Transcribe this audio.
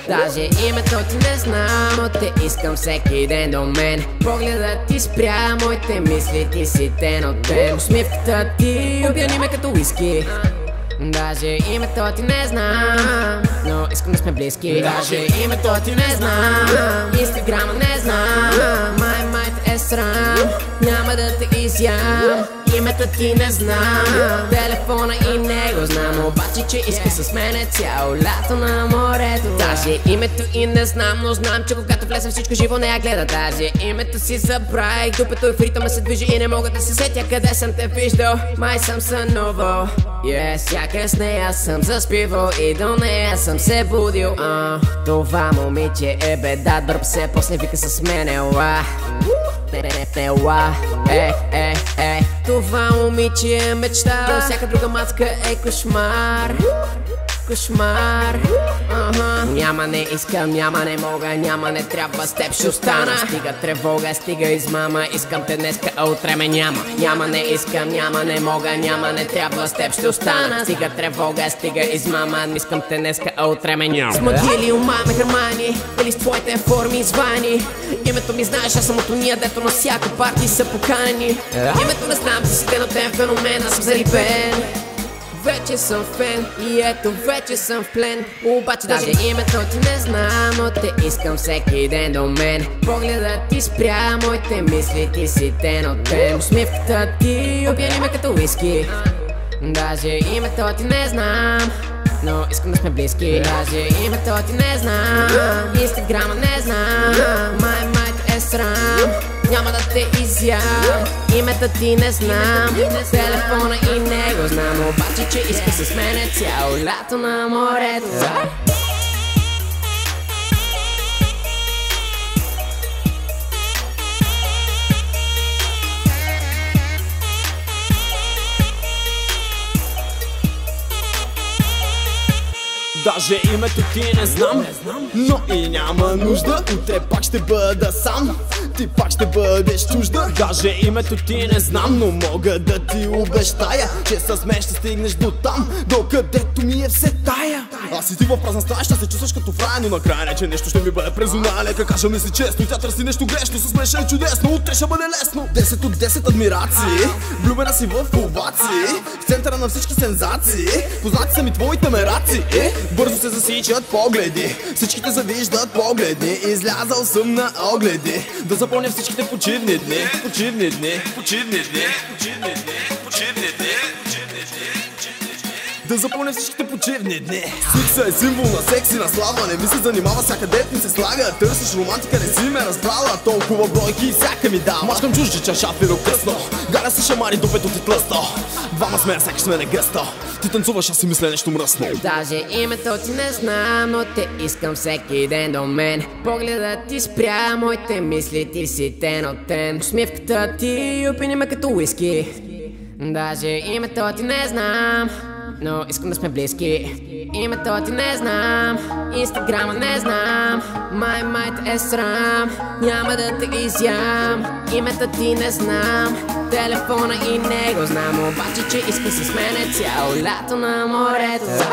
Даже името ти не знам, но те искам всеки ден до мен. Погледът ти спря моите мисли, ти си ден от ден. Усмивката ти опияни ме като уиски. Даже името ти не знам, но искам да сме близки. Даже името ти не знам, инстаграма не знам. Май те е срам, няма да те изям. Името ти не знам, телефона и не го знам. Обаче, че иска с мене цяло лято на морето. Даже името и не знам, но знам, че когато влезем всичко живо не я гледа. Даже името си забравих, дупето и в ритъма се движи и не мога да се сетя къде съм те виждал. Май съм сънувал, сякаш с нея съм заспивал и до нея съм се будил. Това момиче е беда, дърп се, после вика с мене това момиче е мечта, всяка друга маска е кошмар. Кошмар. Няма, не искам, няма, не мога, няма, не трябва, с теб ще остана. Стига тревога, стига измама, искам те днеска, а утре ме няма. Няма, не искам, няма, не мога, няма, не трябва, с теб ще остана. Стига тревога, стига измама, искам те днеска, а утре ме няма. Смъдили ума ме хърмани, или с твоите форми и звани. Името ми знаеш, аз съм от уния, дето на всяка парти са поканени. Името не знам, си ден от ден феномен, аз съм зарибен. Вече съм фен и ето вече съм в плен. Обаче даже името ти не знам, но те искам всеки ден до мен. Погледът ти спря моите мисли, ти си ден от ден. Усмивката ти опияни ме като уиски. Даже името ти не знам, но искам да сме близки. Даже името ти не знам, инстаграма не знам. Май те е срам, няма да те изям. Името ти не знам, телефона и не го знам. Обаче, че иска с мене цяло лято на морето. Даже името ти не знам, но и няма нужда. Утре пак ще бъда сам, ти пак ще бъдеш чужда. Даже името ти не знам, но мога да ти обещая, че с мен ще стигнеш до там, докъдето ми е все тая. Аз и ти в празна стая ще се чувстваш като в рая, но накрая не че нещо ще ми бъде през уна. Нека кажа ми си честно, тя търси нещо грешно, с мен ще е чудесно, утре ще бъде лесно. 10 от 10 адмирации, влюбена си в овации, в центъра на всички сензации. Познати са ми твоите мераци, бързо се засичат погледи, всичките завиждат погледи. Излязал съм на огледи, да запомня всичките почивни дни. Почивни дни, почивни дни, почивни дни, почивни дни. Да запомня всичките почивни дни. Секса е символ на секси, на слава. Не ми се занимава, всяка дет ми се слага. Търсиш романтика, не си ме разбрала. Толкова бройки и всяка ми дава. Мачкам чуждича, шафиро късно, гаря се шамари, допето ти тлъсто. Двама сме, сякаш сме негъсто. Ти танцуваш, аз си мисля нещо мръсно. Даже името ти не знам, но те искам всеки ден до мен. Погледът ти спря моите мисли, ти си ден от ден. Усмивката ти опини ме като уиски. Даже името ти не знам, но искам да сме близки. Името ти не знам, инстаграма не знам. Май те е срам, няма да те изям. Името ти не знам, телефона и не го знам. Обаче, че иска с мене цяло лято на морето.